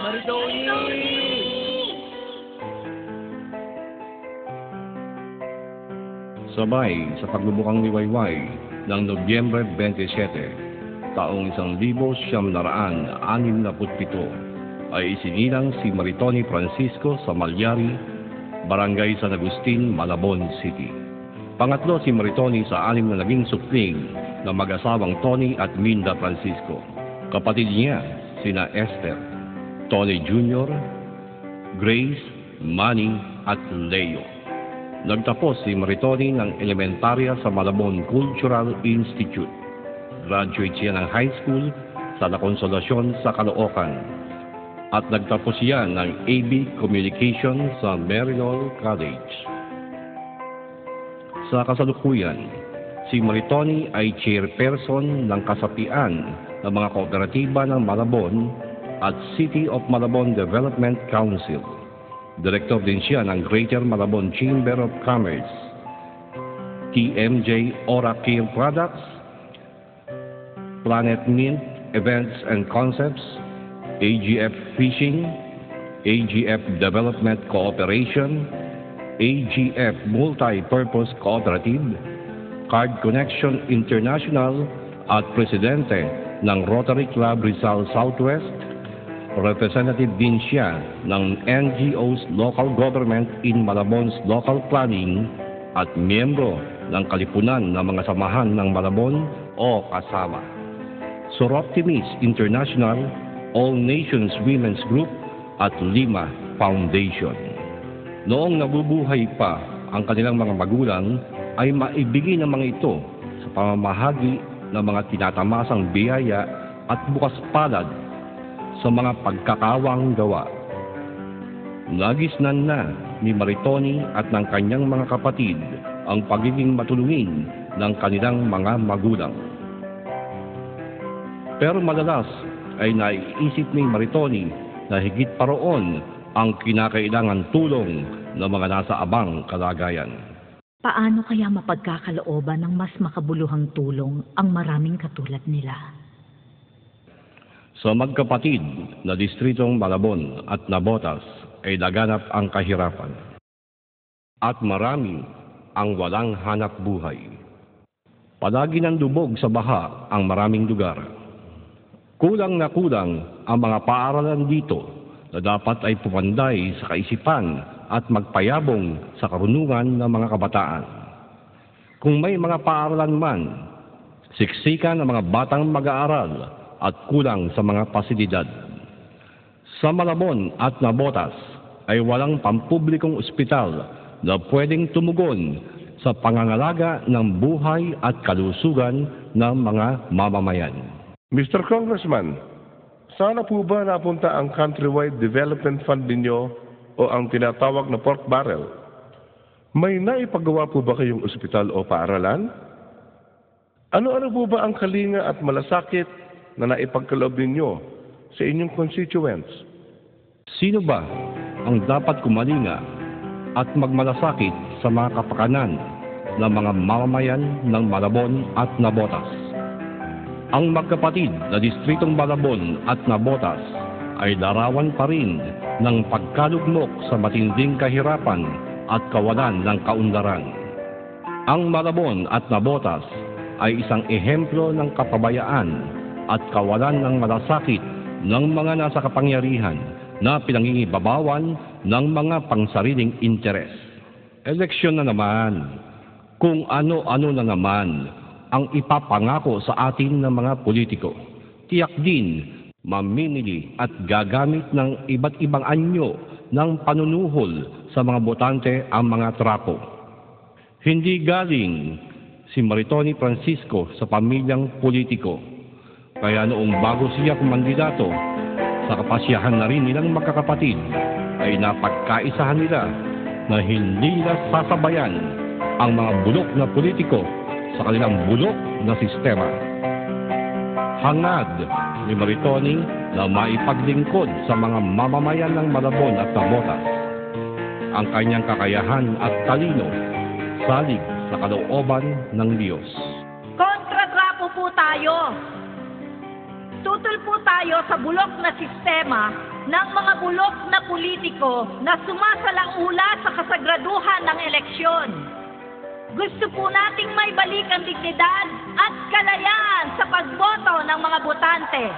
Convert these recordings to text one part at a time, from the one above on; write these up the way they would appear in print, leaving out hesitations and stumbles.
Maritoni! Sabay sa pagbubukang liwayway ng Nobyembre 27, taong 1967 ay isinilang si Maritoni Francisco sa Malyari, Barangay San Agustin, Malabon City. Pangatlo si Maritoni sa 6 na naging supling na mag-asawang Tony at Minda Francisco. Kapatid niya sina Esther, Tony Jr., Grace, Manny at Leo. Nagtapos si Maritoni ng elementarya sa Malabon Cultural Institute. Graduate siya ng high school sa La Consolacion sa Caloocan. At nagtapos siya ng AB Communication sa Marinol College. Sa kasalukuyan, si Maritoni ay chairperson ng kasapian ng mga kooperatiba ng Malabon at City of Malabon Development Council. Direktor din siya ng Greater Malabon Chamber of Commerce, TMJ Ora Care Products, Planet Mint Events and Concepts, AGF Fishing, AGF Development Cooperation, AGF Multi-Purpose Cooperative, Card Connection International at Presidente ng Rotary Club Rizal Southwest. Representative din siya ng NGO's Local Government in Malabon's Local Planning at miyembro ng Kalipunan ng mga Samahan ng Malabon o Kasama. Soroptimis International, All Nations Women's Group at Lima Foundation. Noong nabubuhay pa ang kanilang mga magulang ay maibigay ng mga ito sa pamamahagi ng mga tinatamasang biyaya at bukas palad sa mga pagkakawang gawa. Nagisnan na ni Maritoni at ng kanyang mga kapatid ang pagiging matulungin ng kanilang mga magulang. Pero madalas ay naiisip ni Maritoni na higit pa roon ang kinakailangan tulong ng mga nasa abang kalagayan. Paano kaya mapagkakalooban ng mas makabuluhang tulong ang maraming katulad nila? Sa magkapatid na distritong Malabon at Nabotas ay laganap ang kahirapan. At marami ang walang hanap buhay. Palagi ng lubog sa baha ang maraming lugar. Kulang na kulang ang mga paaralan dito na dapat ay pumanday sa kaisipan at magpayabong sa karunungan ng mga kabataan. Kung may mga paaralan man, siksikan ng mga batang mag-aaral at kulang sa mga pasilidad. Sa Malabon at Nabotas ay walang pampublikong ospital na pwedeng tumugon sa pangangalaga ng buhay at kalusugan ng mga mamamayan. Mr. Congressman, sana po ba napunta ang Countrywide Development Fund ninyo o ang tinatawag na pork barrel? May naipagawa po ba kayong ospital o paaralan? Ano-ano po ba ang kalinga at malasakit na naipagkaloob ninyo sa inyong constituents? Sino ba ang dapat kumalinga at magmalasakit sa mga kapakanan ng mga mamamayan ng Malabon at Nabotas? Ang magkapatid na distritong Malabon at Nabotas ay larawan pa rin ng pagkalugmok sa matinding kahirapan at kawalan ng kaunlaran. Ang Malabon at Nabotas ay isang ehemplo ng kapabayaan at kawalan ng malasakit ng mga nasa kapangyarihan na pinangingibabawan ng mga pangsariling interes. Eleksyon na naman. Kung ano-ano na naman ang ipapangako sa atin ng mga politiko. Tiyak din, mamimili at gagamit ng iba't ibang anyo ng panunuhol sa mga botante ang mga trapo. Hindi galing si Maritoni Francisco sa pamilyang politiko. Kaya noong bago siya kumandidato, sa kapasyahan na rin nilang magkakapatid, ay napagkaisahan nila na hindi nila sasabayan ang mga bulok na politiko sa kanilang bulok na sistema. Hangad ni Maritoni na maipaglingkod sa mga mamamayan ng Malabon at Nabotas ang kanyang kakayahan at talino salig sa kalooban ng Diyos. Kontratrapo po tayo! Nagtutulpo tayo sa bulok na sistema ng mga bulok na politiko na sumasalaula sa kasagraduhan ng eleksyon. Gusto po nating maibalik ang dignidad at kalayaan sa pagboto ng mga botante.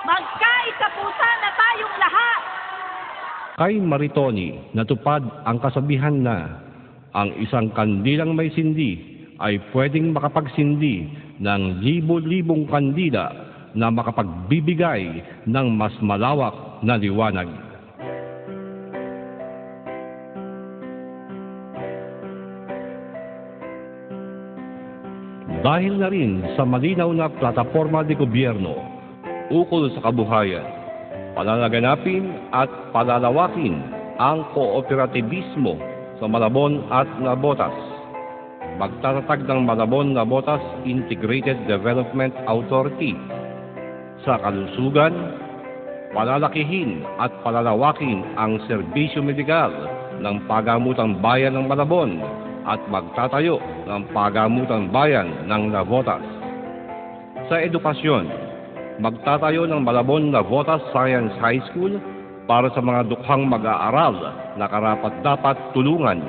Magkaisa po sana tayong lahat. Kay Maritoni, natupad ang kasabihan na ang isang kandilang may sindi ay pwedeng makapagsindi ng libo-libong kandila na makapagbibigay ng mas malawak na liwanag. Dahil na rin sa malinaw na plataforma de gobyerno ukol sa kabuhayan, palalaganapin at palalawakin ang kooperatibismo sa Malabon at Nabotas. Magtatatag ng Malabon Nabotas Integrated Development Authority. Sa kalusugan, palalakihin at palalawakin ang serbisyo medikal ng Pagamutang Bayan ng Malabon at magtatayo ng Pagamutang Bayan ng Navotas. Sa edukasyon, magtatayo ng Malabon Navotas Science High School para sa mga dukhang mag-aaral na karapat-dapat tulungan.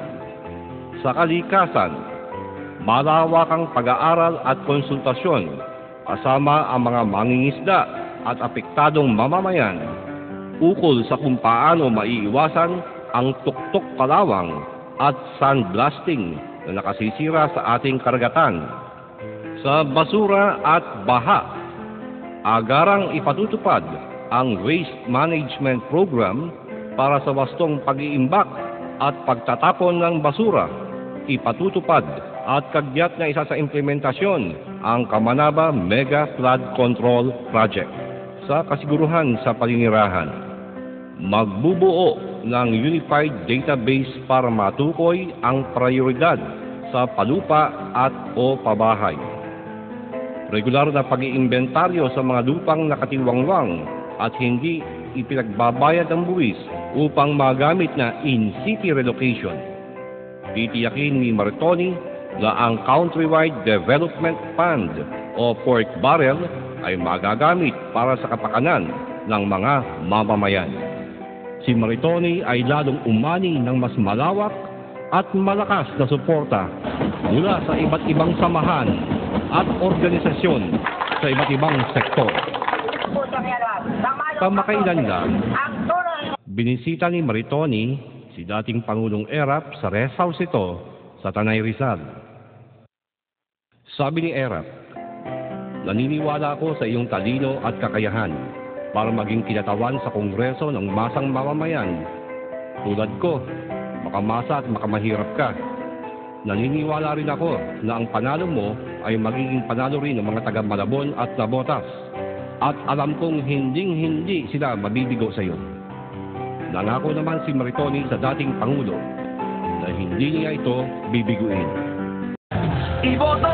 Sa kalikasan, malawakang pag-aaral at konsultasyon kasama ang mga mangingisda at apektadong mamamayan ukol sa kung paano maiiwasan ang tuktok kalawang at sandblasting na nakasisira sa ating karagatan. Sa basura at baha, agarang ipatutupad ang Waste Management Program para sa wastong pag-iimbak at pagtatapon ng basura. Ipatutupad at kagyat na isa sa implementasyon ang Kamanaba Mega Flood Control Project. Sa kasiguruhan sa paninirahan, magbubuo ng Unified Database para matukoy ang prioridad sa palupa at o pabahay. Regular na pag-iimbentaryo sa mga lupang nakatiwangwang at hindi ipinagbabayad ang buwis upang magamit na in-city relocation. Titiyakin ni Maritoni na ang Countrywide Development Fund o pork barrel ay magagamit para sa kapakanan ng mga mamamayan. Si Maritoni ay lalong umani ng mas malawak at malakas na suporta mula sa iba't ibang samahan at organisasyon sa iba't ibang sektor. Kamakailan lang, binisita ni Maritoni si dating Pangulong Erap sa rest house ito sa Tanay Rizal. Sabi ni Erap, naniniwala ako sa iyong talino at kakayahan para maging kinatawan sa Kongreso ng masang mamamayan. Tulad ko, makamasa at makamahirap ka. Naniniwala rin ako na ang panalo mo ay magiging panalo rin ng mga taga Malabon at Nabotas. At alam kong hinding-hindi sila mabibigo sa iyo. Nangako naman si Maritoni sa dating Pangulo na hindi niya ito bibiguin. Iboto